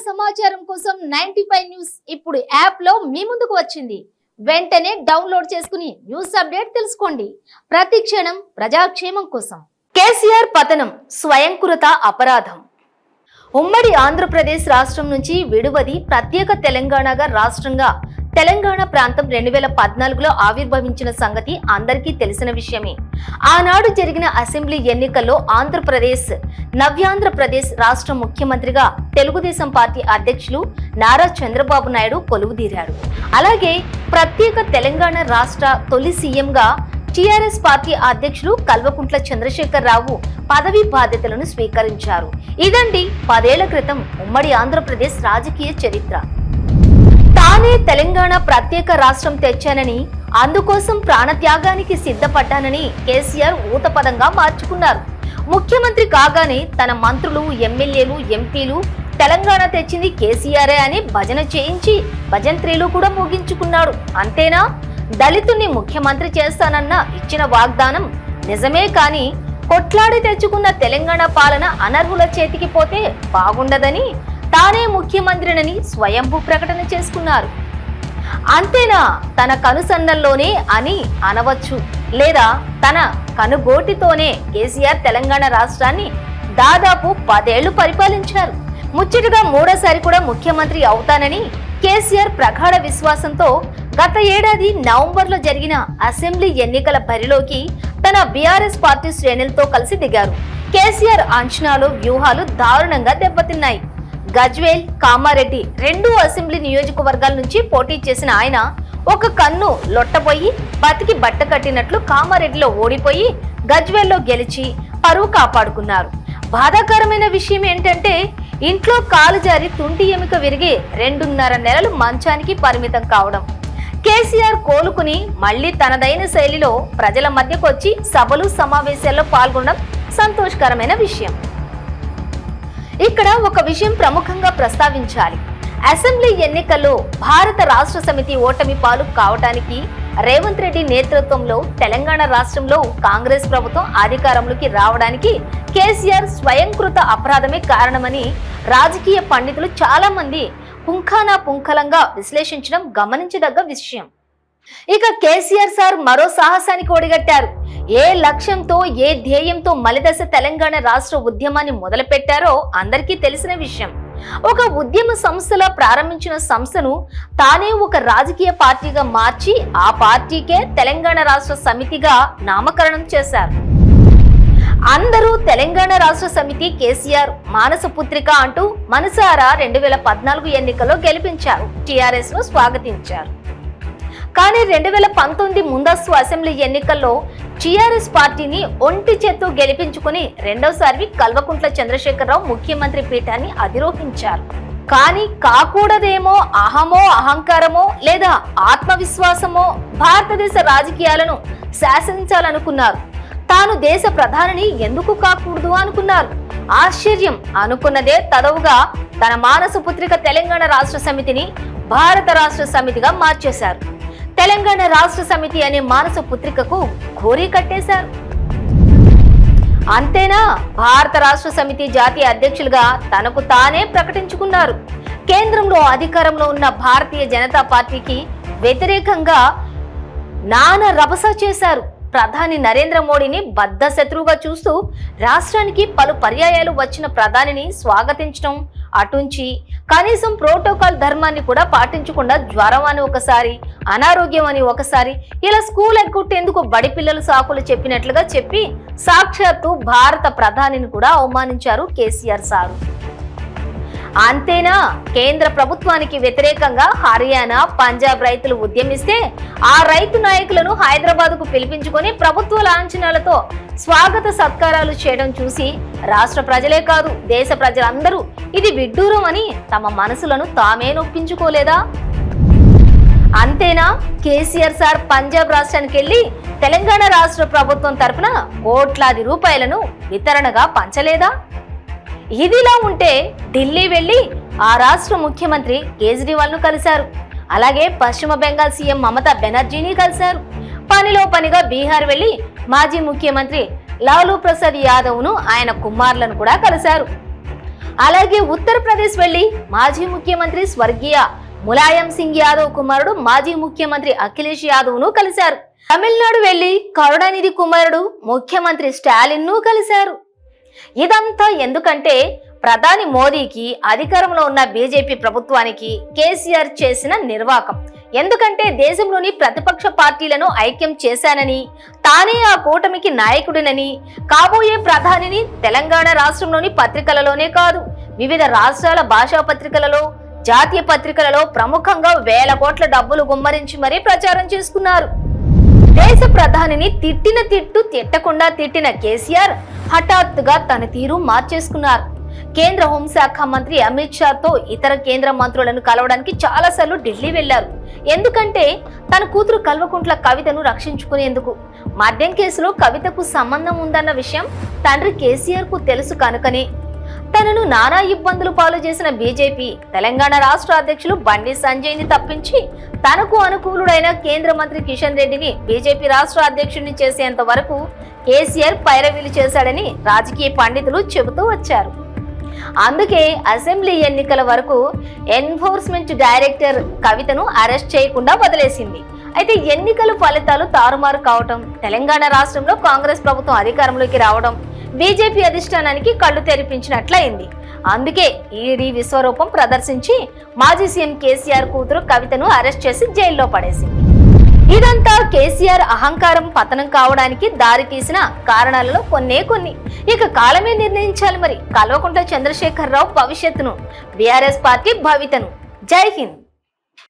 సమాచారం కోసం 95 న్యూస్ ఇప్పుడు యాప్ లో మీ ముందుకు వచ్చింది. వెంటనే డౌన్లోడ్ చేసుకుని న్యూస్ అప్డేట్ తెలుసుకోండి. ప్రతి క్షణం ప్రజాక్షేమం కోసం. కేసీఆర్ పతనం స్వయంకృత అపరాధం. ఉమ్మడి ఆంధ్రప్రదేశ్ రాష్ట్రం నుంచి విడువది ప్రత్యేక తెలంగాణగా రాష్ట్రంగా తెలంగాణ ప్రాంతం 2014లో ఆవిర్భవించిన సంగతి అందరికీ తెలిసిన విషయమే. ఆనాడు జరిగిన అసెంబ్లీ ఎన్నికల్లో ఆంధ్రప్రదేశ్ నవ్యాంధ్రప్రదేశ్ రాష్ట్ర ముఖ్యమంత్రిగా తెలుగుదేశం పార్టీ అధ్యక్షులు నారా చంద్రబాబు నాయుడు కొలువుదీరాడు. అలాగే ప్రత్యేక తెలంగాణ రాష్ట్ర తొలి సీఎంగా టీఆర్ఎస్ పార్టీ అధ్యక్షులు కల్వకుంట్ల చంద్రశేఖర్ రావు పదవీ బాధ్యతలను స్వీకరించారు. ఇదండి 10 ఏళ్ల క్రితం ఉమ్మడి ఆంధ్రప్రదేశ్ రాజకీయ చరిత్ర. తానే తెలంగాణ ప్రత్యేక రాష్ట్రం తెచ్చానని, అందుకోసం ప్రాణత్యాగానికి సిద్ధపడ్డానని కేసీఆర్ ఊతపదంగా మార్చుకున్నారు. ముఖ్యమంత్రి కాగానే తన మంత్రులు, ఎమ్మెల్యేలు, ఎంపీలు తెలంగాణ తెచ్చింది కేసీఆరే అని భజన చేయించి భజంత్రీలు కూడా ముగించుకున్నాడు. అంతేనా? దళితుణ్ణి ముఖ్యమంత్రి చేస్తానన్న ఇచ్చిన వాగ్దానం నిజమే, కానీ కొట్లాడి తెచ్చుకున్న తెలంగాణ పాలన అనర్హుల చేతికి పోతే బాగుండదని తానే ముఖ్యమంత్రినని స్వయంభూ ప్రకటన చేసుకున్నారు. అంతేనా? తన కనుసన్నల్లోనే అని అనవచ్చు, లేదా తన కనుగోటితోనే కేసీఆర్ తెలంగాణ రాష్ట్రాన్ని దాదాపు 10 ఏళ్లు పరిపాలించారు. ముచ్చటగా మూడోసారి కూడా ముఖ్యమంత్రి అవుతానని కేసీఆర్ ప్రగాఢ విశ్వాసంతో గత ఏడాది నవంబర్లో జరిగిన అసెంబ్లీ ఎన్నికల బరిలోకి తన బీఆర్ఎస్ పార్టీ శ్రేణులతో కలిసి దిగారు. కేసీఆర్ అంచనాలు, వ్యూహాలు దారుణంగా దెబ్బతిన్నాయి. గజ్వేల్, కామారెడ్డి 2 అసెంబ్లీ నియోజకవర్గాల నుంచి పోటీ చేసిన ఆయన ఒక కన్ను లొట్టబోయి బతికి బట్ట కట్టినట్లు కామారెడ్డిలో ఓడిపోయి గజ్వేల్లో గెలిచి పరువు కాపాడుకున్నారు. బాధాకరమైన విషయం ఏంటంటే ఇంట్లో కాలు జారి తుంటి ఎముక విరిగి 2.5 నెలలు మంచానికి పరిమితం కావడం. కేసీఆర్ కోలుకుని మళ్లీ తనదైన శైలిలో ప్రజల మధ్యకు వచ్చి సభలు, సమావేశాల్లో పాల్గొనడం సంతోషకరమైన విషయం. ఇక్కడ ఒక విషయం ప్రముఖంగా ప్రస్తావించాలి. అసెంబ్లీ ఎన్నికల్లో భారత రాష్ట్ర సమితి ఓటమి పాలు కావటానికి రేవంత్ రెడ్డి నేతృత్వంలో తెలంగాణ రాష్ట్రంలో కాంగ్రెస్ ప్రభుత్వం అధికారంలోకి రావడానికి కేసీఆర్ స్వయంకృత అపరాధమే కారణమని రాజకీయ పండితులు చాలా మంది పుంఖానంగా విశ్లేషించడం గమనించదగ్గ విషయం. ఇక కేసీఆర్ సార్ మరో సాహసానికి ఒడిగట్టారు. ఏ లక్ష్యంతో, ఏ ధ్యేయంతో మలిదశ తెలంగాణ రాష్ట్ర ఉద్యమాన్ని మొదలుపెట్టారో అందరికీ తెలిసిన విషయం. ఒక ఉద్యమ సంస్థలా ప్రారంభించిన సంస్థను తానే ఒక రాజకీయ పార్టీగా మార్చి ఆ పార్టీకే తెలంగాణ రాష్ట్ర సమితిగా నామకరణం చేశారు. అందరూ తెలంగాణ రాష్ట్ర సమితి కేసీఆర్ మానస పుత్రిక అంటూ మనసారా 2014 ఎన్నికల్లో గెలిపించారు, టీఆర్ఎస్ ను స్వాగతించారు. కానీ 2019 ముందస్తు అసెంబ్లీ ఎన్నికల్లో టీఆర్ఎస్ పార్టీని ఒంటి చేత్తో గెలిపించుకుని రెండోసారి కల్వకుంట్ల చంద్రశేఖరరావు ముఖ్యమంత్రి పీఠాన్ని అధిరోహించారు. కానీ కాకూడదేమో అహమో, అహంకారమో లేదా ఆత్మవిశ్వాసమో భారతదేశ రాజకీయాలను శాసించాలనుకున్నారు. తాను దేశ ప్రధానిని ఎందుకు కాకూడదు అనుకున్నారు. ఆశ్చర్యం అనుకున్నదే తదవుగా తన మానస పుత్రిక తెలంగాణ రాష్ట్ర సమితిని భారత రాష్ట్ర సమితిగా మార్చేశారు. తెలంగాణ రాష్ట్ర సమితి అనే మానస పుత్రికకు ఘోరీ కట్టేశారు. అంతేనా? భారత రాష్ట్ర సమితి జాతీయ అధ్యక్షులుగా తనకు తానే ప్రకటించుకున్నారు. కేంద్రంలో అధికారంలో ఉన్న భారతీయ జనతా పార్టీకి వ్యతిరేకంగా నానా రభస చేశారు. ప్రధాని నరేంద్ర మోడీని బద్ధ శత్రువుగా చూస్తూ రాష్ట్రానికి పలు పర్యాయాలు వచ్చిన ప్రధానిని స్వాగతించడం అటుంచి కనీసం ప్రోటోకాల్ ధర్మాన్ని కూడా పాటించకుండా జ్వరం అని ఒకసారి, అనారోగ్యం అని ఒకసారి, ఇలా స్కూల్ ఎగ్గొట్టేందుకు బడి పిల్లలు సాకులు చెప్పినట్లుగా చెప్పి సాక్షాత్తు భారత ప్రధానిని కూడా అవమానించారు కేసీఆర్ సారు. అంతేనా? కేంద్ర ప్రభుత్వానికి వ్యతిరేకంగా హర్యానా, పంజాబ్ రైతులు ఉద్యమిస్తే ఆ రైతు నాయకులను హైదరాబాద్కు పిలిపించుకొని ప్రభుత్వ లాంఛనాలతో స్వాగత సత్కారాలు చేయడం చూసి రాష్ట్ర ప్రజలే కాదు, దేశ ప్రజలందరూ ఇది విడ్డూరం అని తమ మనసులను తామే నొప్పించుకోలేదా? అంతేనా? కేసీఆర్ సార్ పంజాబ్ రాష్ట్రానికి వెళ్లి తెలంగాణ రాష్ట్ర ప్రభుత్వం తరఫున కోట్లాది రూపాయలను వితరణగా పంచలేదా? ఇదిలా ఉంటే ఢిల్లీ వెళ్లి ఆ రాష్ట్ర ముఖ్యమంత్రి కేజ్రీవాల్ ను కలిశారు. అలాగే పశ్చిమ బెంగాల్ సీఎం మమతా బెనర్జీని కలిశారు. పనిలో పనిగా బీహార్ వెళ్లి మాజీ ముఖ్యమంత్రి లాలూ ప్రసాద్ యాదవ్ ను, ఆయన కుమారులను కూడా కలిశారు. అలాగే ఉత్తరప్రదేశ్ వెళ్లి మాజీ ముఖ్యమంత్రి స్వర్గీయ ములాయం సింగ్ యాదవ్ కుమారుడు మాజీ ముఖ్యమంత్రి అఖిలేష్ యాదవ్ ను కలిశారు. తమిళనాడు వెళ్లి కరుణానిధి కుమారుడు ముఖ్యమంత్రి స్టాలిన్ ను కలిశారు. ఇదంతా ఎందుకంటే ప్రధాని మోదీకి అధికారంలో ఉన్న బీజేపీ ప్రభుత్వానికి కేసీఆర్ చేసిన నిర్వాకం. ఎందుకంటే దేశంలోని ప్రతిపక్ష పార్టీలను ఐక్యం చేశానని, తానే ఆ కూటమికి నాయకుడినని, కాబోయే ప్రధానిని తెలంగాణ రాష్ట్రంలోని పత్రికలలోనే కాదు వివిధ రాష్ట్రాల భాషా పత్రికలలో, జాతీయ పత్రికలలో ప్రముఖంగా వేల కోట్ల డబ్బులు గుమ్మరించి మరీ ప్రచారం చేసుకున్నారు. దేశ ప్రధానిని తిట్టిన తిట్టు తిట్టకుండా తిట్టిన కేసీఆర్ హఠాత్తుగా తన తీరు మార్చేసుకున్నారు. కేంద్ర హోంశాఖ మంత్రి అమిత్ షాతో ఇతర కేంద్ర మంత్రులను కలవడానికి చాలాసార్లు ఢిల్లీ వెళ్లారు. ఎందుకంటే తన కూతురు కల్వకుంట్ల కవితను రక్షించుకునేందుకు. మద్యం కేసులో కవితకు సంబంధం ఉందన్న విషయం తండ్రి కేసీఆర్ కు తెలుసు కనుకనే తనను నానా ఇబ్బందులు పాలు చేసిన బీజేపీ తెలంగాణ రాష్ట్ర అధ్యక్షులు బండి సంజయ్ ని తప్పించి తనకు అనుకూలుడైన కేంద్ర మంత్రి కిషన్ రెడ్డిని బీజేపీ రాష్ట్ర అధ్యక్షుడిని చేసేంత వరకు కేసీఆర్ పైరవీలు చేశాడని రాజకీయ పండితులు చెబుతూ వచ్చారు. అందుకే అసెంబ్లీ ఎన్నికల వరకు ఎన్ఫోర్స్మెంట్ డైరెక్టర్ కవితను అరెస్ట్ చేయకుండా వదిలేసింది. అయితే ఎన్నికల ఫలితాలు తారుమారు కావటం, తెలంగాణ రాష్ట్రంలో కాంగ్రెస్ ప్రభుత్వం అధికారంలోకి రావడం బీజేపీ అధిష్టానానికి కళ్ళు తెరిపించినట్లయింది. అందుకే ఈడీ విశ్వరూపం ప్రదర్శించి మాజీ సీఎం కేసీఆర్ కూతురు కవితను అరెస్ట్ చేసి జైల్లో పడేసింది. ఇదంతా కేసీఆర్ అహంకారం పతనం కావడానికి దారి తీసిన కారణాలలో కొన్ని. ఇక కాలమే నిర్ణయించాలి మరి కల్వకుంట్ల చంద్రశేఖరరావు భవిష్యత్తును, బీఆర్ఎస్ పార్టీ భవితను. జై హింద్.